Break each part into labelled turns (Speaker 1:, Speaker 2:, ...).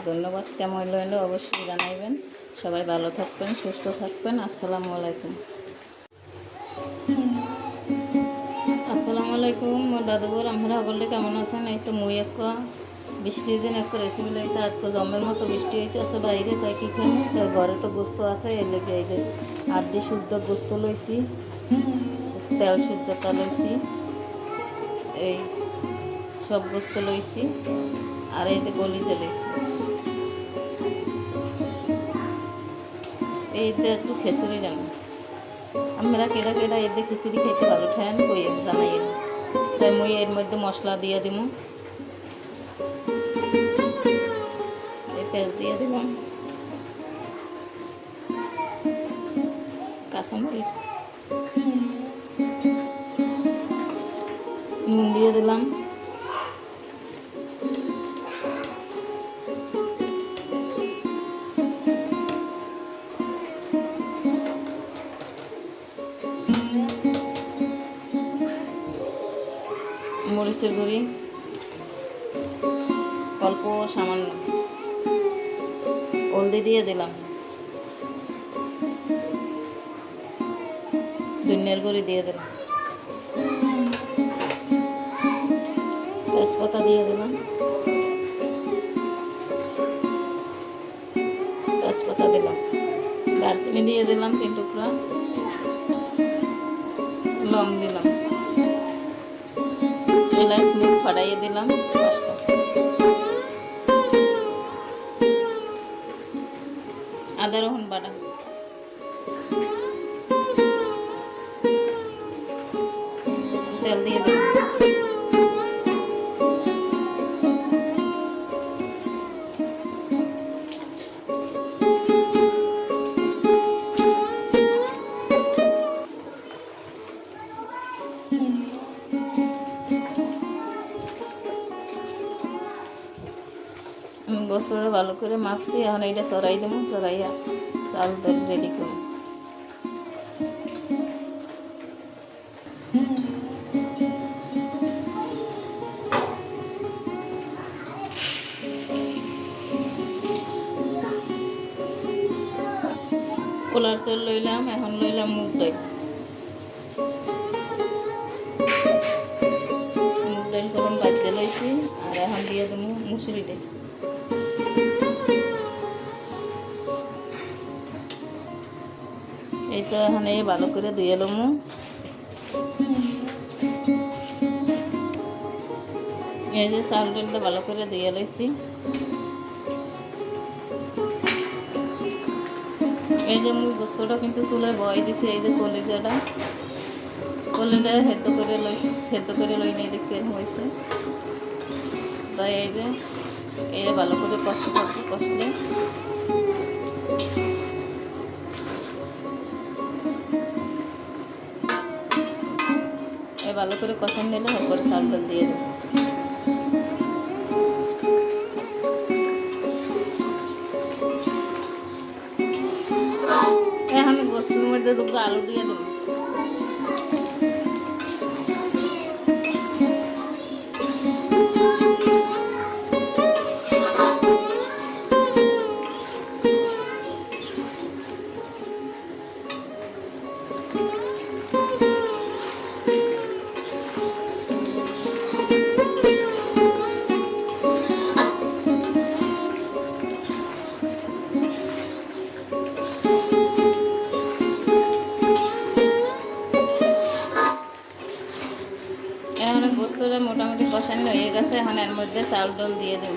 Speaker 1: ধন্যবাদ। কেমন হইলো অবশ্যই জানাইবেন। সবাই ভালো থাকবেন, সুস্থ থাকবেন। আসসালামু আলাইকুম। আসসালামু আলাইকুম মোর দাদুগর, আমরা সকলে কেমন আছেন? এই তো মুই এক বৃষ্টির দিন এক রেসিপি লাইছে। আজকে জমের মতো বৃষ্টি হইতে আছে বাইরে, তাই কি খানি ঘরে তো গোস্ত আছে, এর লেগে এই যে 8 শুদ্ধ গোস্ত লইছি, তেল শুদ্ধতা লইছি, এই সব গোস্ত লইছি, আর এই যে কলিজা লইছি। এইতে আজকে খিচুড়ি রান্না। আমরা কেডা কেডা এতে খিচুড়ি খাইতে ভালো ঠান কই জানাই, তাই মুই এর মধ্যে মশলা দিয়ে দিব। এই পেঁয়াজ দিয়ে দিলাম, কাঁচামরিচ, নুন দিয়ে দিলাম, মরিচের গুঁড়ি অল্প সামান্য, হলদি দিয়ে দিলাম, ধনিয়ার গুঁড়ি দিয়ে দিলাম, তেজপাতা দিয়ে দিলাম, তেজপাতা দিলাম, দারচিনি দিয়ে দিলাম 3 টুকরা, লং দিলাম, এলাচ মুখ ফাটাইয়ে দিলাম 5টা, আদা রসুন বাটা, তেল দিয়ে দিলাম, গোস্তটা ভালো করে মাখছি। এখন এইটা সরাই দেবো, সরাইয়া চাল ডাল রেডি করব। পোলার চাল লইলাম, এখন লইলাম মুগ ডাল। মুগ ডাল গরম বাজে লইছি, আর এখন দিয়ে দেবো মুসুরি ডাল। এই তো এখন এই ভালো করে ধুয়ে লমু। এই যে চাল ডালটা ভালো করে ধুয়ে লইছি। এই যে মুই গোস্তটা কিন্তু চুলায় বয় দিছি। এই যে কলিজাটা সেদ্ধ করে লই নেই, দেখতে হয়েছে। তাই এই যে ভালো করে কষলে ভালো করে কষান নিলে তারপরে চাল ডাল দিয়ে দেবো। এখন গোস্তের মধ্যে 2 আলু দিয়ে দেবো। গোস্তটা মোটামুটি কষানো হয়ে গেছে। এখন এর মধ্যে চাউল ডাল দিয়ে দেব।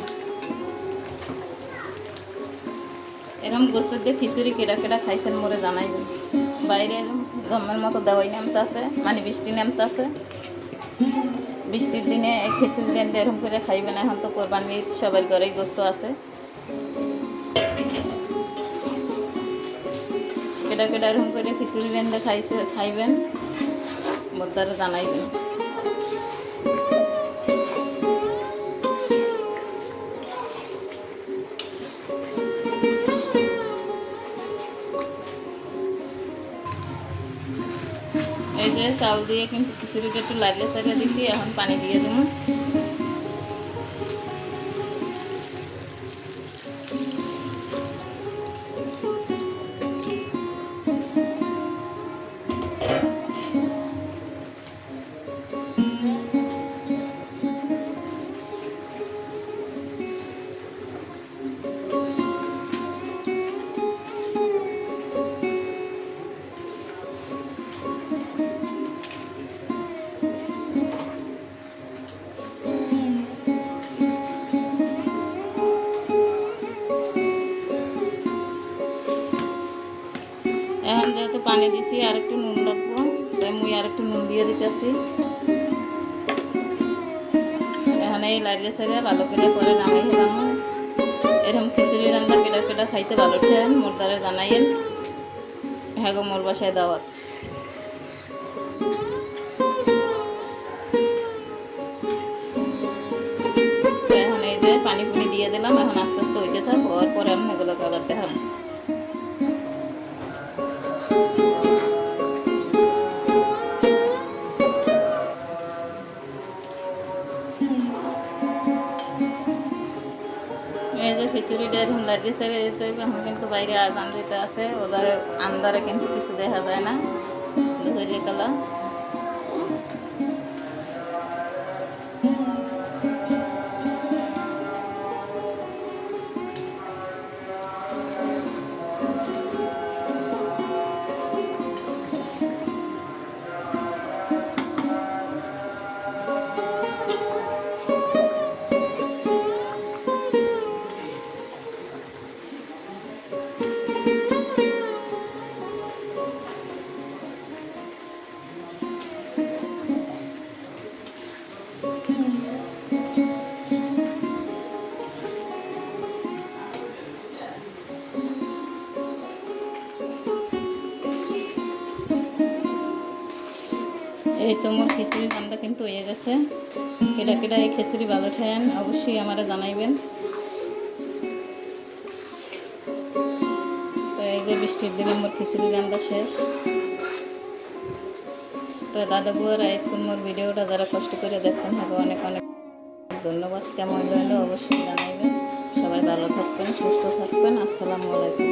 Speaker 1: এরকম গোস্ত দিয়ে খিচুড়ি কেডা কেডা খাইছেন মোরে জানাইবেন। বাইরে জমের মতো দেওয়াই নামতে আছে, মানে বৃষ্টি নামতে আছে। বৃষ্টির দিনে খিচুড়ি রান্না এরকম করে খাইবেন। এখন তো কোরবানি ঈদ, সবার ঘরেই গোস্ত আছে। কেডা কেডা এরকম করে খিচুড়ি রান্না খাইবেন মোর দ্বারা জানাইবেন। এই যে চাউল দিয়ে কিন্তু খিচুড়িটা একটু লাড়িয়ে চাড়িয়ে দিছি। এখন পানি দিয়ে দেবো। পানি দিছি, আর একটু নুন লাগবো, তাই মুই আর একটু নুন দিয়ে দিতেছি। এখানে এই লাইলে সাইলে ভালো করে পরে নামাই হেলাম। এরকম খিচুড়ি রান্না কেটা কেটা খাইতে ভালো ঠেন মোর দ্বারা জানাইয়েন। হ্যাঁ গো, মোর বাসায় দাওয়াত। এখন এই যে পানি পুনি দিয়ে দিলাম, এখন আস্তে আস্তে হইতে থাক, হওয়ার পরে আমি এগুলোকে আবার দেখাবো। এই যে খিচুড়িটা এখন দাঁড়িয়ে ছেড়ে দিতে হবে। এখন কিন্তু বাইরে আজান দিতে আছে, ওদের আন্দারে কিন্তু কিছু দেখা যায় না, দুপুরের কালা। এই তো মোর খিচুড়ি রান্না কিন্তু হয়ে গেছে। কেটা কেটা এই খিচুড়ি ভালো ঠেন অবশ্যই আমারা জানাইবেন। তো এই যে বৃষ্টির দিনে মোর খিচুড়ি রান্না শেষ। তো দাদা বউয়ের এখন মোর ভিডিওটা যারা কষ্ট করে দেখছেন হ্যাঁ অনেক অনেক ধন্যবাদ। কেমন হলো অবশ্যই জানাইবেন। সবাই ভালো থাকবেন, সুস্থ থাকবেন। আসসালামু আলাইকুম।